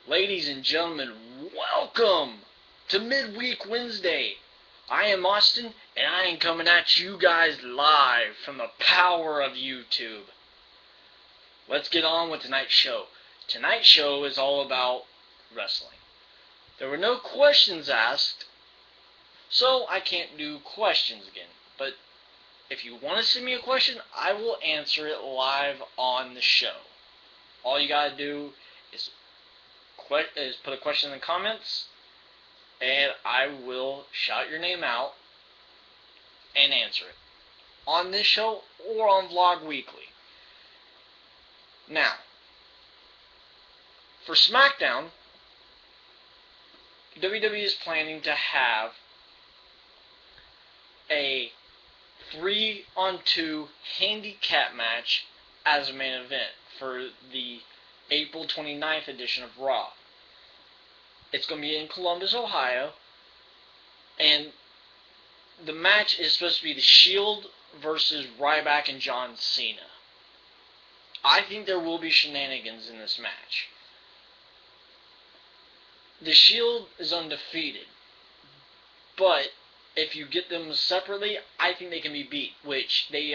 Ladies and gentlemen, welcome to Midweek Wednesday. I am Austin, and I am coming at you guys live from the power of YouTube. Let's get on with tonight's show. Tonight's show is all about wrestling. There were no questions asked, so I can't do questions again. But if you want to send me a question, I will answer it live on the show. All you gotta do is put a question in the comments, and I will shout your name out and answer it on this show or on Vlog Weekly. Now, for Smackdown, WWE is planning to have a 3-on-2 handicap match as a main event for the April 29th edition of Raw. It's going to be in Columbus, Ohio, and the match is supposed to be The Shield versus Ryback and John Cena. I think there will be shenanigans in this match. The Shield is undefeated, but if you get them separately, I think they can be beat, which they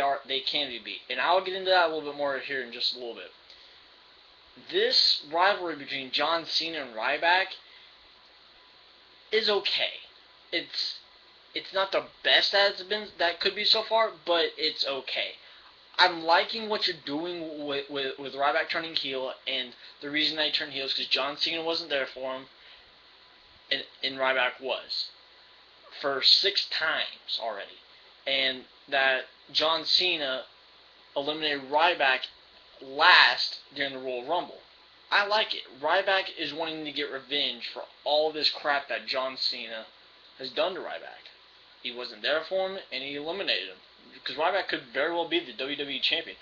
can be beat. And I'll get into that a little bit more here in just a little bit. This rivalry between John Cena and Ryback is okay. It's not the best that could be so far, but it's okay. I'm liking what you're doing with Ryback turning heel, and the reason they turned heel is because John Cena wasn't there for him, and Ryback was. For 6 times already. And that John Cena eliminated Ryback last during the Royal Rumble. I like it. Ryback is wanting to get revenge for all this crap that John Cena has done to Ryback. He wasn't there for him, and he eliminated him. Because Ryback could very well be the WWE Champion.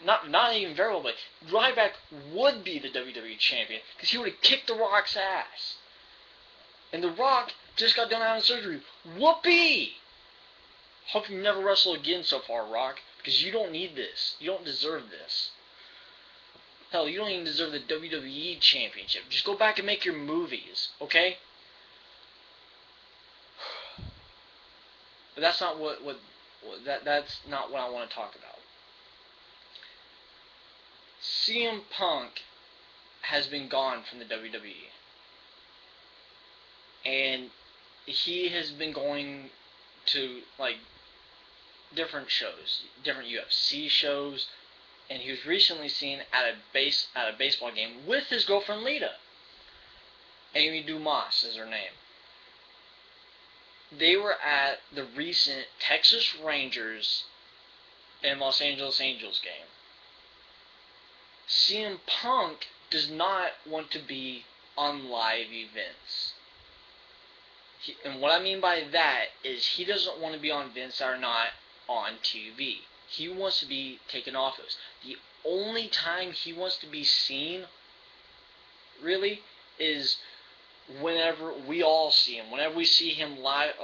Not even very well, but Ryback would be the WWE Champion, because he would have kicked The Rock's ass. And The Rock just got done having surgery. Whoopee! Hope you never wrestle again so far, Rock, because you don't need this. You don't deserve this. Hell, you don't even deserve the WWE Championship. Just go back and make your movies, okay? But that's not that's not what I want to talk about. CM Punk has been gone from the WWE. And he has been going to, like, different shows, different UFC shows, and he was recently seen at a baseball game with his girlfriend Lita. Amy Dumas is her name. They were at the recent Texas Rangers and Los Angeles Angels game. CM Punk does not want to be on live events. And what I mean by that is he doesn't want to be on events that are not on TV. He wants to be taken off those. The only time he wants to be seen, really, is whenever we all see him. Whenever we see him live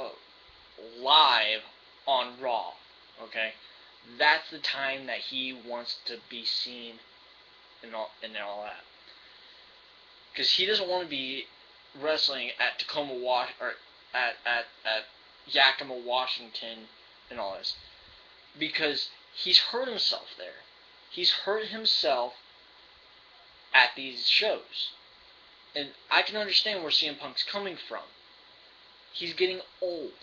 on Raw, okay? That's the time that he wants to be seen and all that. Because he doesn't want to be wrestling at at Yakima, Washington, and all this. Because he's hurt himself there. He's hurt himself at these shows. And I can understand where CM Punk's coming from. He's getting old.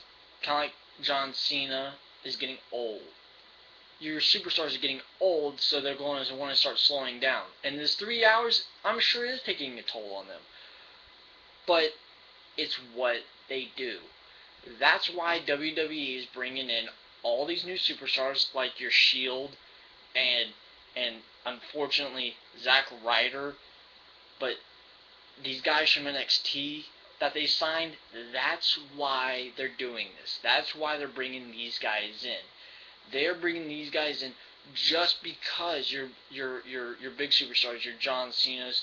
Kind of like John Cena is getting old. Your superstars are getting old, so they're going to want to start slowing down. And this 3 hours, I'm sure, is taking a toll on them. But it's what they do. That's why WWE is bringing in all these new superstars like your Shield and unfortunately Zack Ryder, but these guys from NXT that they signed, that's why they're doing this. That's why they're bringing these guys in. They're bringing these guys in just because your big superstars, your John Cena's,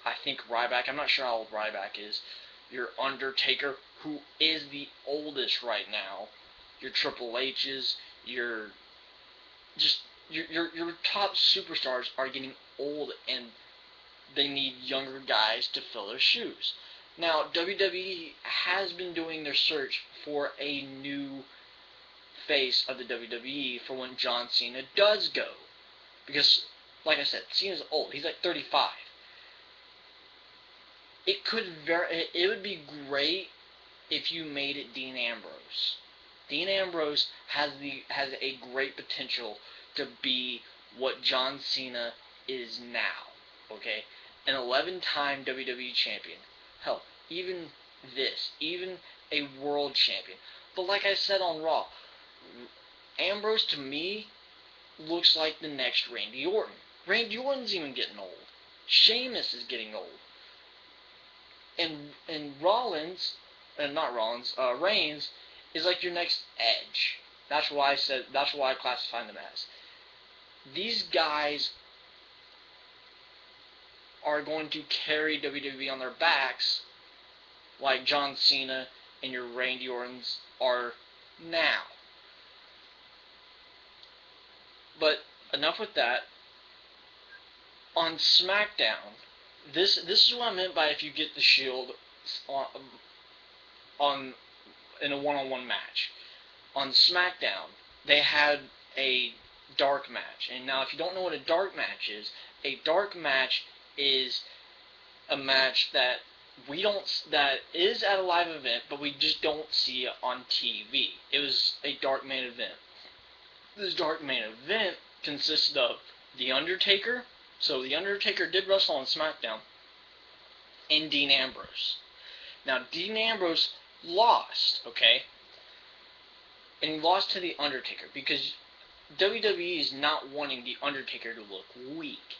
I think Ryback, I'm not sure how old Ryback is, your Undertaker, who is the oldest right now, your Triple H's, your top superstars are getting old, and they need younger guys to fill their shoes. Now, WWE has been doing their search for a new face of the WWE for when John Cena does go. Because, like I said, Cena's old. He's like 35. It would be great if you made it Dean Ambrose. Dean Ambrose has a great potential to be what John Cena is now. Okay? An 11-time WWE champion. Hell, even a world champion. But like I said on Raw, Ambrose to me looks like the next Randy Orton. Randy Orton's even getting old. Sheamus is getting old. And Reigns is like your next Edge. That's why I classify them as. These guys are going to carry WWE on their backs like John Cena and your Randy Ortons are now. But enough with that. On Smackdown, this is what I meant by if you get the Shield in a one-on-one match. On Smackdown, they had a dark match. And now if you don't know what a dark match is a match that is at a live event, but we just don't see it on TV. It was a dark main event. This dark main event consisted of The Undertaker. So The Undertaker did wrestle on SmackDown. And Dean Ambrose. Now, Dean Ambrose lost, okay? And he lost to The Undertaker because WWE is not wanting The Undertaker to look weak.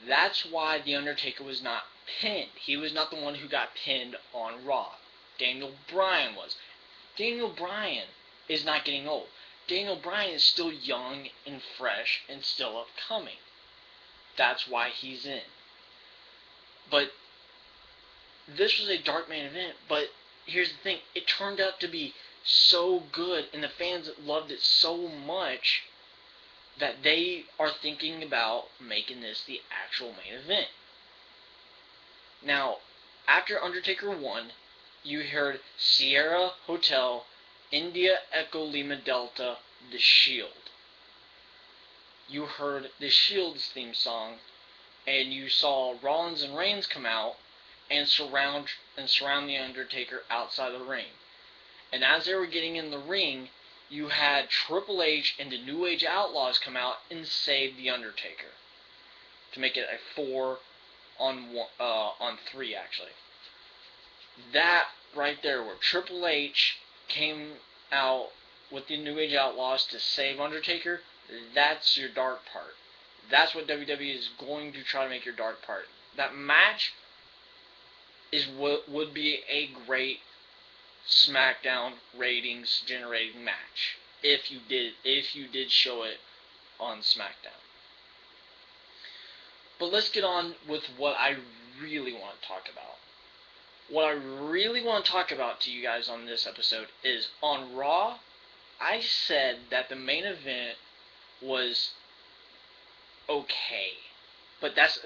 That's why The Undertaker was not pinned. He was not the one who got pinned on Raw. Daniel Bryan was. Daniel Bryan is not getting old. Daniel Bryan is still young and fresh and still upcoming. That's why he's in. But this was a dark main event, but here's the thing. It turned out to be so good, and the fans loved it so much that they are thinking about making this the actual main event. Now, after Undertaker won, you heard Sierra Hotel, India Echo Lima Delta, The Shield. You heard The Shield's theme song, and you saw Rollins and Reigns come out and surround The Undertaker outside the ring. And as they were getting in the ring, you had Triple H and the New Age Outlaws come out and save The Undertaker to make it a 4-on-3 actually. That right there, where Triple H came out with the New Age Outlaws to save Undertaker, that's your dark part. That's what WWE is going to try to make your dark part. That match would be a great SmackDown ratings generating match if you did show it on SmackDown. But let's get on with what I really want to talk about. What I really want to talk about to you guys on this episode is on Raw. I said that the main event was okay, but that's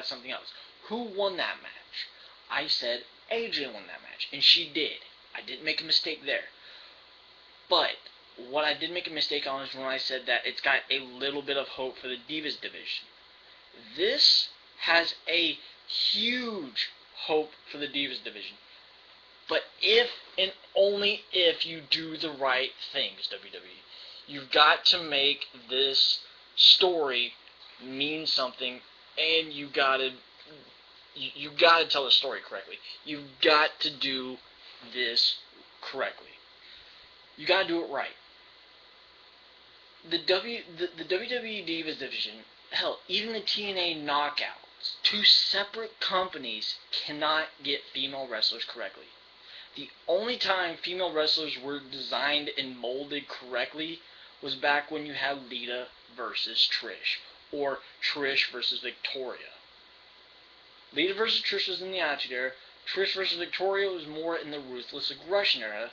something else. Who won that match? I said AJ won that match, and she did. I didn't make a mistake there. But what I did make a mistake on is when I said that it's got a little bit of hope for the Divas division. This has a huge hope for the Divas division. But if and only if you do the right things, WWE. You've got to make this story mean something, and you gotta tell the story correctly. You've got to do this correctly. You gotta do it right. The WWE Divas division, hell, even the TNA Knockouts, two separate companies cannot get female wrestlers correctly. The only time female wrestlers were designed and molded correctly was back when you had Lita versus Trish, or Trish versus Victoria. Lita versus Trish was in the Attitude Era. Trish versus Victoria was more in the Ruthless Aggression Era.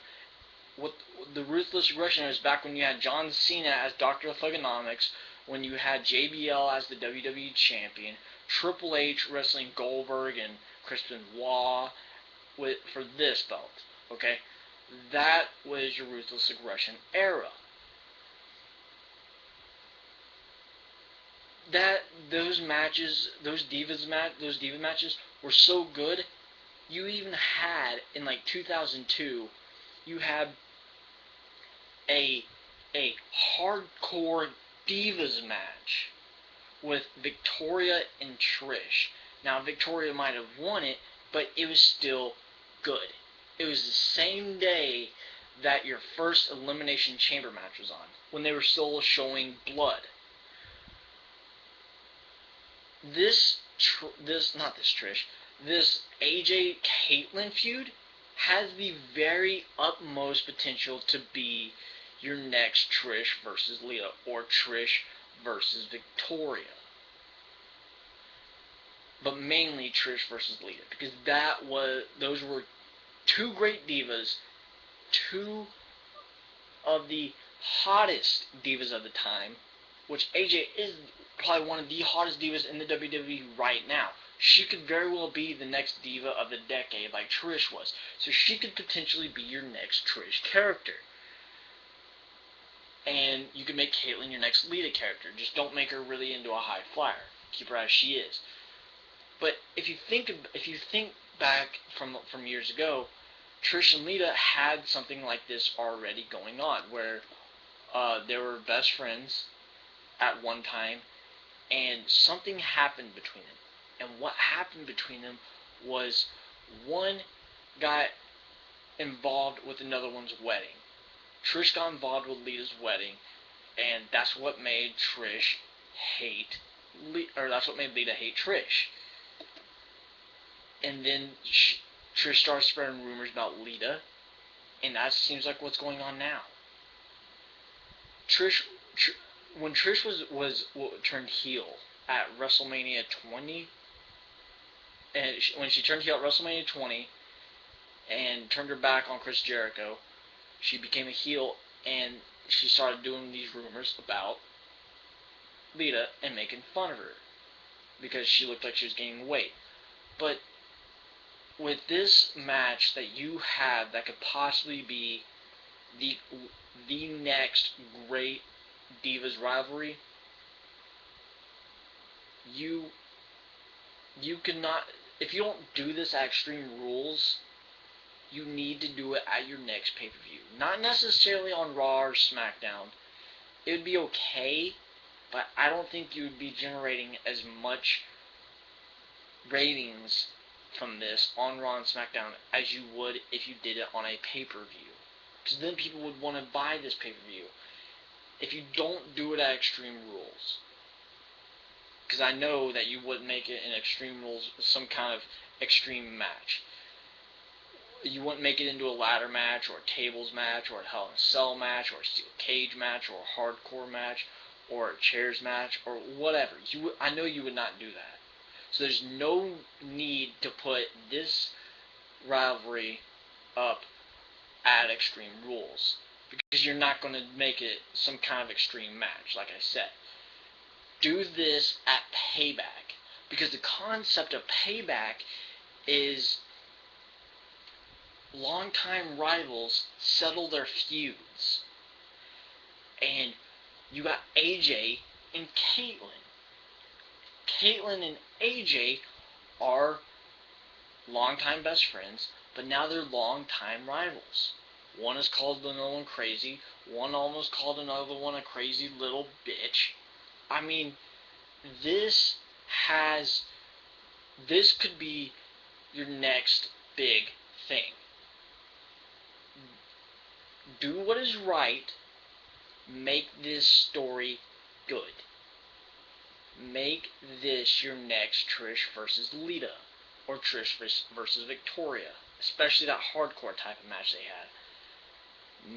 What the Ruthless Aggression Era is back when you had John Cena as Dr. Thugonomics, when you had JBL as the WWE Champion, Triple H wrestling Goldberg and Chris Benoit for this belt. Okay, that was your Ruthless Aggression era. Those matches, those diva matches were so good. You even had in like 2002, you had a hardcore divas match with Victoria and Trish. Now Victoria might have won it, but it was still good. It was the same day that your first Elimination Chamber match was on, when they were still showing blood. This AJ Kaitlyn feud has the very utmost potential to be your next Trish versus Lita, or Trish versus Victoria. But mainly Trish versus Lita, because those were two great divas, two of the hottest divas of the time, which AJ is probably one of the hottest divas in the WWE right now. She could very well be the next diva of the decade, like Trish was. So she could potentially be your next Trish character. And you could make Kaitlyn your next Lita character. Just don't make her really into a high flyer. Keep her as she is. But if you think back from years ago, Trish and Lita had something like this already going on, where they were best friends at one time, and something happened between them. And what happened between them was one got involved with another one's wedding. Trish got involved with Lita's wedding, and that's what made Lita hate Trish. And then Trish started spreading rumors about Lita, and that seems like what's going on now. When Trish was turned heel at WrestleMania 20, and when she turned heel at WrestleMania 20 and turned her back on Chris Jericho, she became a heel, and she started doing these rumors about Lita and making fun of her because she looked like she was gaining weight. But with this match that you have that could possibly be the next great Divas rivalry, you cannot, if you don't do this at Extreme Rules, you need to do it at your next pay-per-view. Not necessarily on Raw or SmackDown. It would be okay, but I don't think you would be generating as much ratings from this on Raw and SmackDown as you would if you did it on a pay-per-view. Because then people would want to buy this pay-per-view. If you don't do it at Extreme Rules. Because I know that you wouldn't make it in Extreme Rules some kind of extreme match. You wouldn't make it into a ladder match, or a tables match, or a Hell in a Cell match, or a steel cage match, or a hardcore match, or a chairs match, or whatever. I know you would not do that. So there's no need to put this rivalry up at Extreme Rules, because you're not going to make it some kind of extreme match, like I said. Do this at Payback, because the concept of Payback is longtime rivals settle their feuds. And you got AJ and Kaitlyn. Kaitlyn and AJ are longtime best friends, but now they're longtime rivals. One has called another one crazy. One almost called another one a crazy little bitch. I mean, this could be your next big thing. Do what is right. Make this story good. Make this your next Trish versus Lita, or Trish versus Victoria, especially that hardcore type of match they had.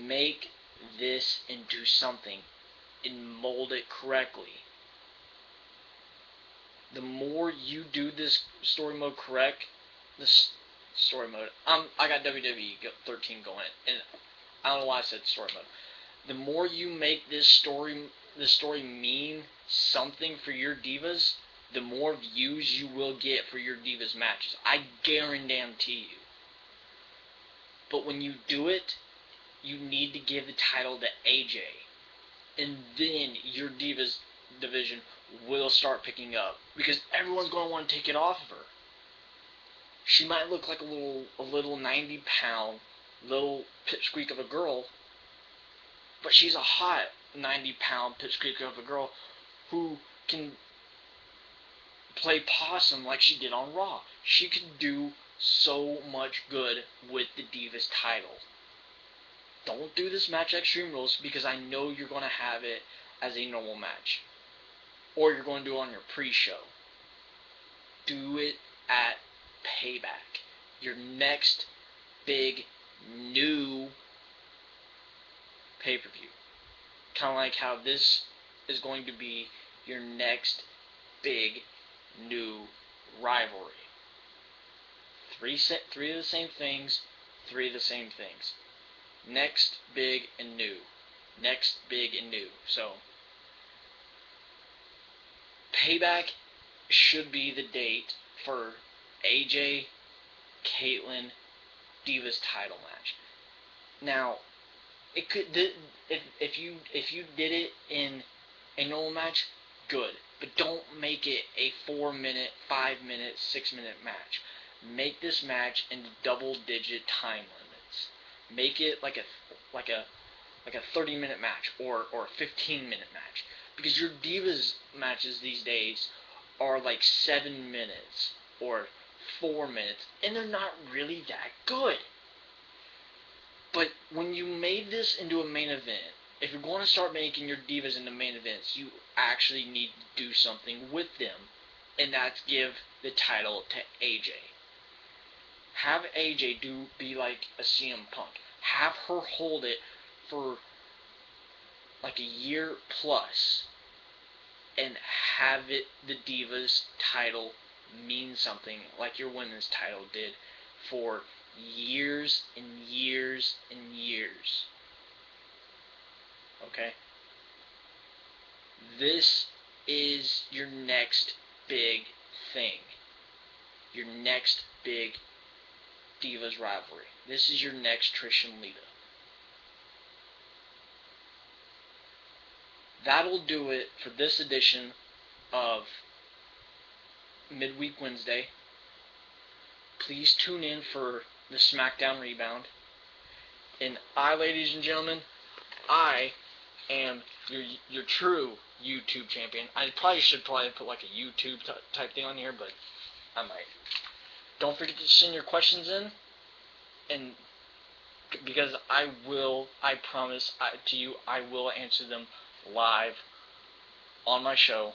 Make this into something and mold it correctly. The more you do this story mode correct, I got WWE 13 going, and I don't know why I said story mode. The more you make this story mean something for your divas, the more views you will get for your Divas matches. I guarantee you. But when you do it, you need to give the title to AJ. And then your Divas division will start picking up. Because everyone's going to want to take it off of her. She might look like a little 90-pound, little pipsqueak of a girl. But she's a hot 90-pound pipsqueak of a girl who can play possum like she did on Raw. She could do so much good with the Divas title. Don't do this match at Extreme Rules because I know you're going to have it as a normal match. Or you're going to do it on your pre-show. Do it at Payback. Your next big new pay-per-view. Kind of like how this is going to be your next big new rivalry. Three of the same things, three of the same things. Next big and new. Next big and new. So, Payback should be the date for AJ Kaitlyn Divas title match. Now, it could if you did it in a normal match, good. But don't make it a 4-minute, 5-minute, 6-minute match. Make this match into double-digit time limits. Make it like a 30-minute match or a 15-minute match. Because your Divas matches these days are like 7 minutes or 4 minutes, and they're not really that good. But when you made this into a main event, if you're going to start making your Divas into main events, you actually need to do something with them, and that's give the title to AJ. Have AJ be like a CM Punk. Have her hold it for like a year plus, and have it the Divas title mean something like your women's title did for years and years and years. Okay? This is your next big thing. Your next big Divas rivalry. This is your next Trish and Lita. That'll do it for this edition of Midweek Wednesday. Please tune in for the Smackdown rebound. And I, ladies and gentlemen, I am your true YouTube champion. I should probably put like a YouTube type thing on here, but I might. Don't forget to send your questions in, and because I promise to you, I will answer them live on my show,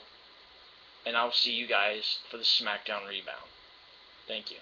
and I'll see you guys for the Smackdown rebound. Thank you.